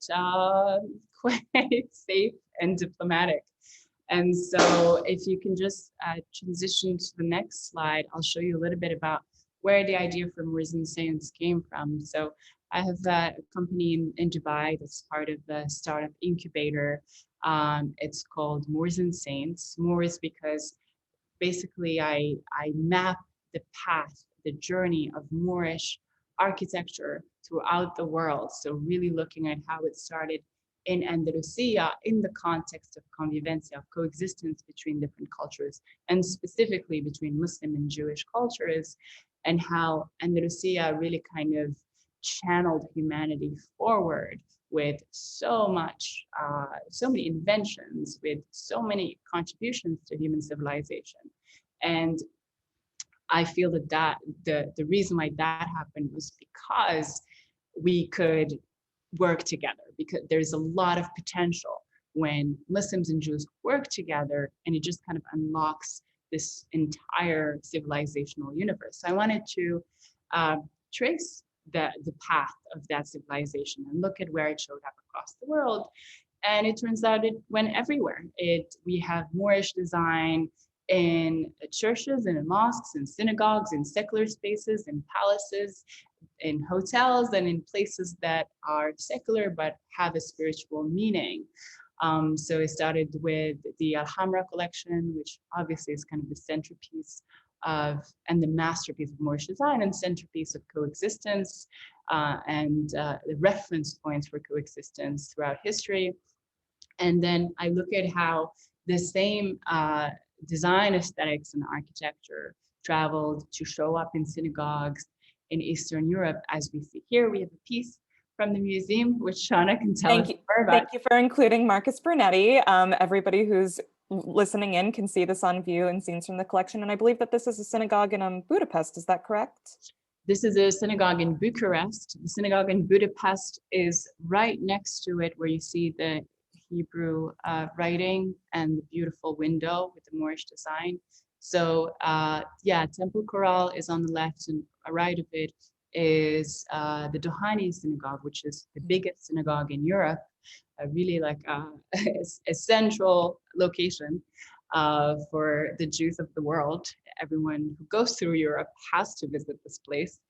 safe and diplomatic. And so if you can just transition to the next slide, I'll show you a little bit about where the idea for Moors and Saints came from. So I have a company in Dubai that's part of the startup incubator. It's called Moors and Saints. Moors because basically I map the path, the journey of Moorish architecture throughout the world. So really looking at how it started in Andalusia in the context of convivencia, of coexistence between different cultures, and specifically between Muslim and Jewish cultures, and how Andalusia really kind of channeled humanity forward with so many inventions, with so many contributions to human civilization. And I feel that the reason why that happened was because we could work together, because there's a lot of potential when Muslims and Jews work together, and it just kind of unlocks this entire civilizational universe. So I wanted to trace the path of that civilization and look at where it showed up across the world. And it turns out it went everywhere. We have Moorish design in churches and in mosques and synagogues, in secular spaces, in palaces, in hotels, and in places that are secular but have a spiritual meaning. So it started with the Al-Hamra collection, which obviously is kind of the centerpiece and the masterpiece of Moorish design and centerpiece of coexistence and the reference points for coexistence throughout history. And then I look at how the same design aesthetics and architecture traveled to show up in synagogues in Eastern Europe, as we see here. We have a piece from the museum, which Shauna can tell us more about. Thank you for including Marcus Brunetti. Everybody who's listening in can see this on view and scenes from the collection. And I believe that this is a synagogue in Budapest. Is that correct? This is a synagogue in Bucharest. The synagogue in Budapest is right next to it, where you see the Hebrew writing and the beautiful window with the Moorish design. So yeah, Temple Chorale is on the left, and right of it is the Duhani Synagogue, which is the biggest synagogue in Europe, really like a central location for the Jews of the world. Everyone who goes through Europe has to visit this place.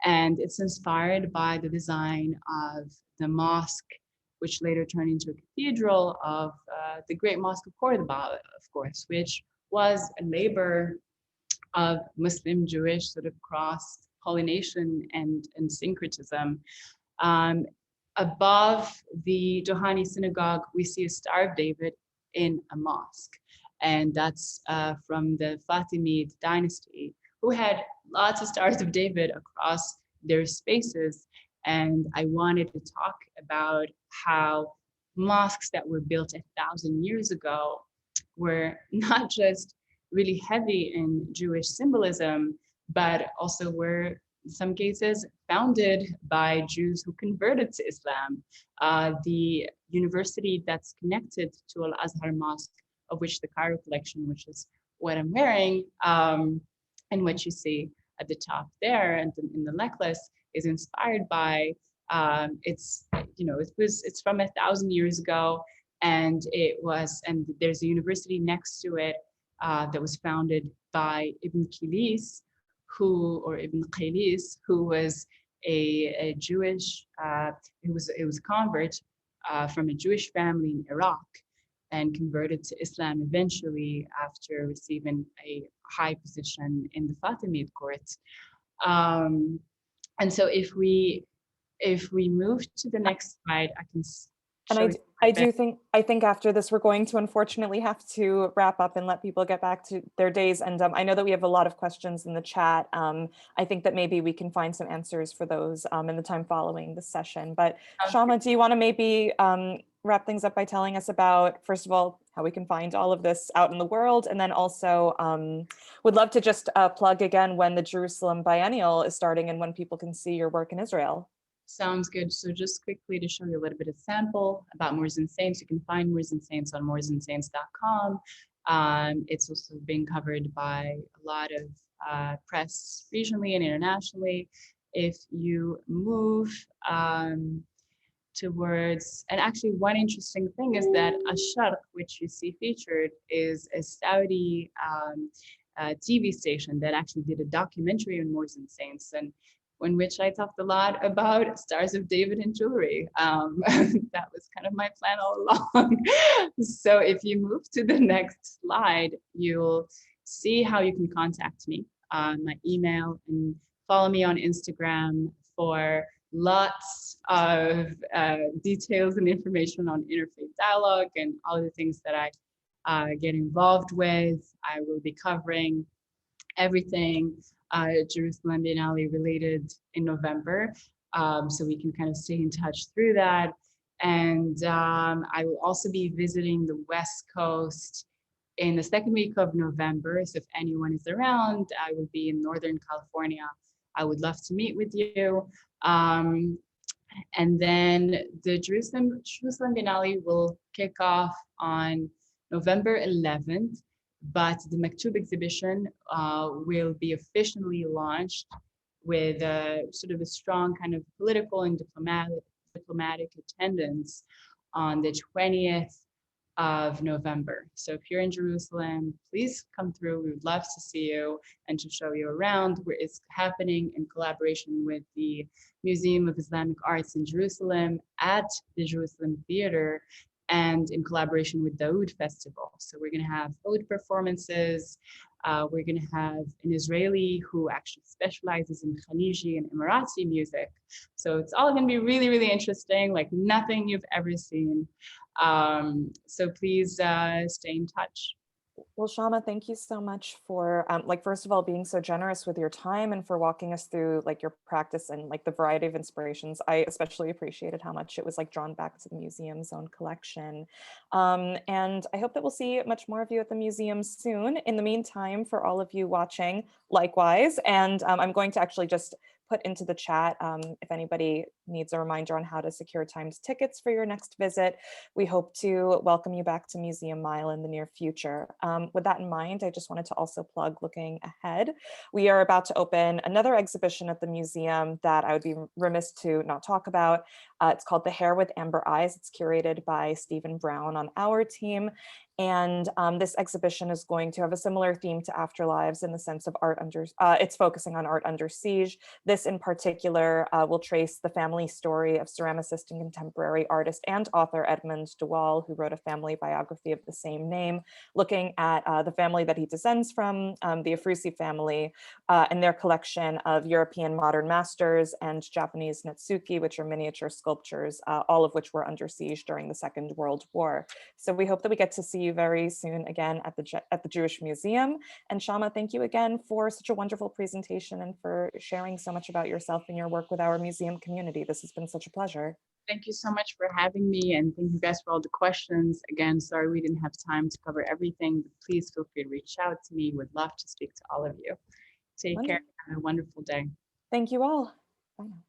And it's inspired by the design of the mosque, which later turned into a cathedral, of the Great Mosque of Cordoba, of course, which was a labor of Muslim, Jewish sort of cross-pollination and syncretism. Above the Duhani Synagogue, we see a Star of David in a mosque. And that's from the Fatimid dynasty, who had lots of Stars of David across their spaces. And I wanted to talk about how mosques that were built 1,000 years ago were not just really heavy in Jewish symbolism, but also were, in some cases, founded by Jews who converted to Islam. The university that's connected to Al-Azhar Mosque, of which the Cairo collection, which is what I'm wearing, and what you see at the top there and in the necklace, is inspired by it's from 1,000 years ago, and there's a university next to it that was founded by Ibn Qilis, Ibn Qilis, who was a Jewish, it was a convert from a Jewish family in Iraq, and converted to Islam eventually after receiving a high position in the Fatimid court. And so if we move to the next slide, I can show you. I think after this, we're going to unfortunately have to wrap up and let people get back to their days. And I know that we have a lot of questions in the chat. I think that maybe we can find some answers for those in the time following the session. But Chama, do you want to maybe wrap things up by telling us about, first of all, how we can find all of this out in the world, and then also would love to just plug again when the Jerusalem Biennale is starting and when people can see your work in Israel. Sounds good. So just quickly to show you a little bit of sample about Moors and Saints, you can find Moors and Saints on moorsandsaints.com. It's also being covered by a lot of press regionally and internationally. If you move towards, and actually one interesting thing is that Ash-Sharq, which you see featured, is a Saudi TV station that actually did a documentary on Moors and Saints, and in which I talked a lot about Stars of David and jewelry. That was kind of my plan all along. So if you move to the next slide, you'll see how you can contact me on my email, and follow me on Instagram for lots of details and information on interfaith dialogue and all the things that I get involved with. I will be covering everything Jerusalem Biennale related in November, so we can kind of stay in touch through that. And I will also be visiting the West Coast in the second week of November. So if anyone is around, I will be in Northern California. I would love to meet with you. And then the Jerusalem Biennale will kick off on November 11th. But the Maktoub exhibition will be officially launched with sort of a strong kind of political and diplomatic attendance on the 20th of November. So if you're in Jerusalem, please come through. We would love to see you and to show you around, where it's happening in collaboration with the Museum of Islamic Arts in Jerusalem at the Jerusalem Theater. and in collaboration with the Oud Festival. So we're going to have Oud performances. We're going to have an Israeli who actually specializes in Khaliji and Emirati music. So it's all going to be really, really interesting, like nothing you've ever seen. So please stay in touch. Well, Chama, thank you so much for first of all, being so generous with your time and for walking us through like your practice and like the variety of inspirations. I especially appreciated how much it was like drawn back to the museum's own collection. And I hope that we'll see much more of you at the museum soon. In the meantime, for all of you watching, likewise, and I'm going to actually just put into the chat if anybody needs a reminder on how to secure timed tickets for your next visit. We hope to welcome you back to Museum Mile in the near future. With that in mind, I just wanted to also plug looking ahead. We are about to open another exhibition at the museum that I would be remiss to not talk about. It's called The Hair with Amber Eyes. It's curated by Stephen Brown on our team. And this exhibition is going to have a similar theme to Afterlives in the sense of art under, it's focusing on art under siege. This in particular will trace the family story of ceramicist and contemporary artist and author Edmund de Waal, who wrote a family biography of the same name, looking at the family that he descends from, the Efrusi family, and their collection of European modern masters and Japanese netsuki, which are miniature sculptures, all of which were under siege during the Second World War. So we hope that we get to see you very soon again at the Jewish Museum. And Chama, thank you again for such a wonderful presentation and for sharing so much about yourself and your work with our museum community. This has been such a pleasure. Thank you so much for having me, and thank you guys for all the questions. Again, sorry we didn't have time to cover everything, but please feel free to reach out to me. Would love to speak to all of you. Take care. Have a wonderful day. Thank you all. Bye now.